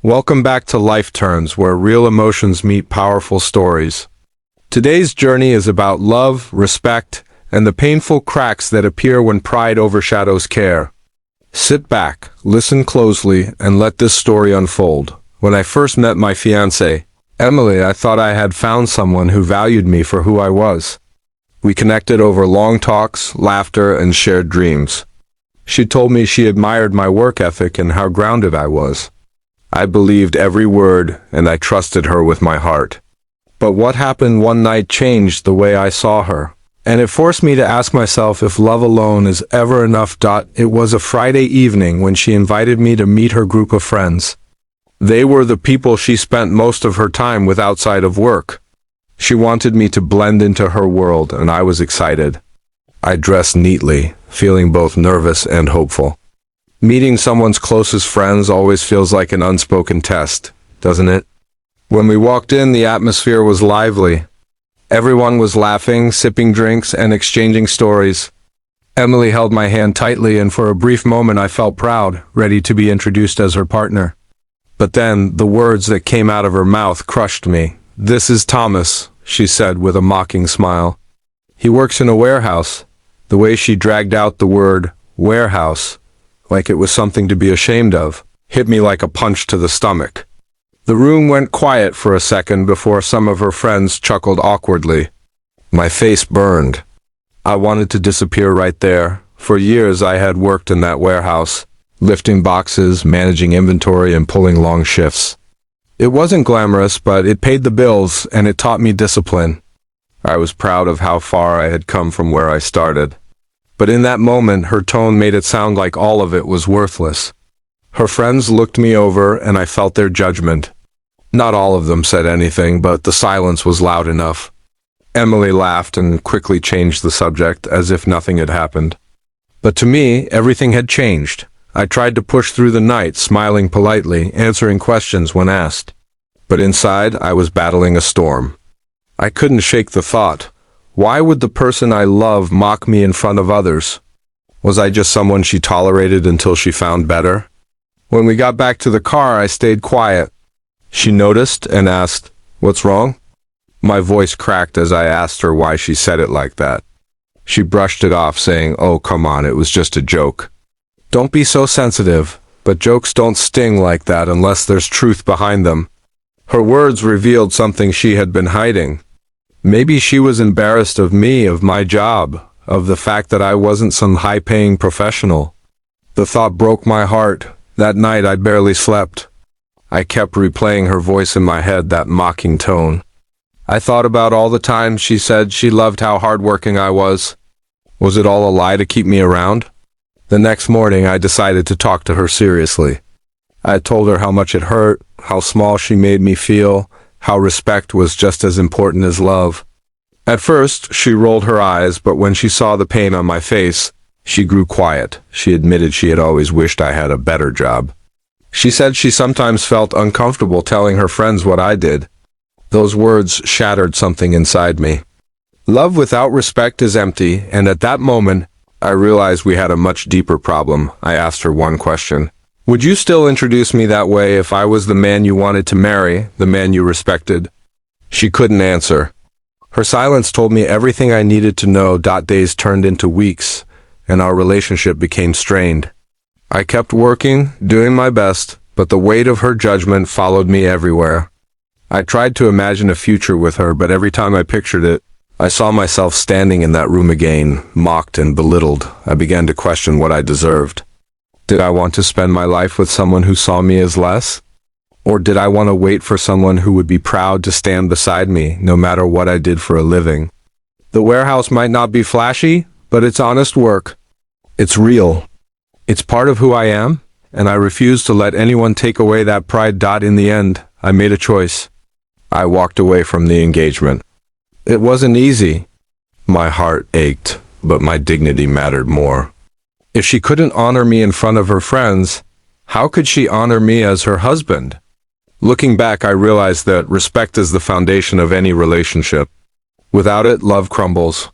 Welcome back to Life Turns, where real emotions meet powerful stories. Today's journey is about love, respect, and the painful cracks that appear when pride overshadows care. Sit back, listen closely, and let this story unfold. When I first met my fiancée, Emily, I thought I had found someone who valued me for who I was. We connected over long talks, laughter, and shared dreams. She told me she admired my work ethic and how grounded I was. I believed every word, and I trusted her with my heart. But what happened one night changed the way I saw her, and it forced me to ask myself if love alone is ever enough. It was a Friday evening when she invited me to meet her group of friends. They were the people she spent most of her time with outside of work. She wanted me to blend into her world, and I was excited. I dressed neatly, feeling both nervous and hopeful. Meeting someone's closest friends always feels like an unspoken test, doesn't it? When we walked in, the atmosphere was lively. Everyone was laughing, sipping drinks, and exchanging stories. Emily held my hand tightly, and for a brief moment I felt proud, ready to be introduced as her partner. But then, the words that came out of her mouth crushed me. "This is Thomas," she said with a mocking smile. "He works in a warehouse." The way she dragged out the word, warehouse, like it was something to be ashamed of, hit me like a punch to the stomach. The room went quiet for a second before some of her friends chuckled awkwardly. My face burned. I wanted to disappear right there. For years I had worked in that warehouse, lifting boxes, managing inventory, and pulling long shifts. It wasn't glamorous, but it paid the bills, and it taught me discipline. I was proud of how far I had come from where I started. But in that moment, her tone made it sound like all of it was worthless. Her friends looked me over, and I felt their judgment. Not all of them said anything, but the silence was loud enough. Emily laughed and quickly changed the subject, as if nothing had happened. But to me, everything had changed. I tried to push through the night, smiling politely, answering questions when asked. But inside, I was battling a storm. I couldn't shake the thought. Why would the person I love mock me in front of others? Was I just someone she tolerated until she found better? When we got back to the car, I stayed quiet. She noticed and asked, "What's wrong?" My voice cracked as I asked her why she said it like that. She brushed it off, saying, "Oh, come on, it was just a joke." "Don't be so sensitive, but jokes don't sting like that unless there's truth behind them." Her words revealed something she had been hiding. Maybe she was embarrassed of me, of my job, of the fact that I wasn't some high-paying professional. The thought broke my heart. That night I barely slept. I kept replaying her voice in my head, that mocking tone. I thought about all the times she said she loved how hardworking I was. Was it all a lie to keep me around? The next morning I decided to talk to her seriously. I told her how much it hurt, how small she made me feel, how respect was just as important as love. At first, she rolled her eyes, but when she saw the pain on my face, she grew quiet. She admitted she had always wished I had a better job. She said she sometimes felt uncomfortable telling her friends what I did. Those words shattered something inside me. Love without respect is empty, and at that moment, I realized we had a much deeper problem. I asked her one question. "Would you still introduce me that way if I was the man you wanted to marry, the man you respected?" She couldn't answer. Her silence told me everything I needed to know. Days turned into weeks, and our relationship became strained. I kept working, doing my best, but the weight of her judgment followed me everywhere. I tried to imagine a future with her, but every time I pictured it, I saw myself standing in that room again, mocked and belittled. I began to question what I deserved. Did I want to spend my life with someone who saw me as less? Or did I want to wait for someone who would be proud to stand beside me, no matter what I did for a living? The warehouse might not be flashy, but it's honest work. It's real. It's part of who I am, and I refuse to let anyone take away that pride. In the end, I made a choice. I walked away from the engagement. It wasn't easy. My heart ached, but my dignity mattered more. If she couldn't honor me in front of her friends, how could she honor me as her husband? Looking back, I realized that respect is the foundation of any relationship. Without it, love crumbles.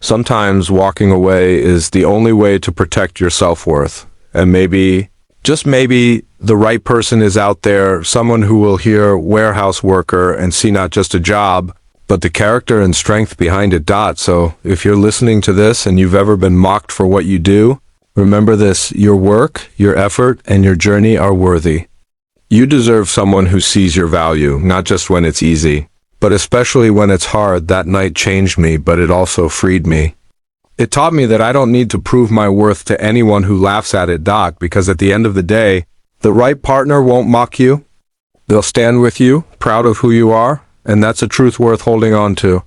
Sometimes walking away is the only way to protect your self-worth, and maybe Just maybe the right person is out there, someone who will hear warehouse worker and see not just a job, but the character and strength behind it. So if you're listening to this and you've ever been mocked for what you do, remember this: your work, your effort, and your journey are worthy. You deserve someone who sees your value, not just when it's easy, but especially when it's hard. That night changed me, but it also freed me. It taught me that I don't need to prove my worth to anyone who laughs at it, because at the end of the day, the right partner won't mock you. They'll stand with you, proud of who you are, and that's a truth worth holding on to.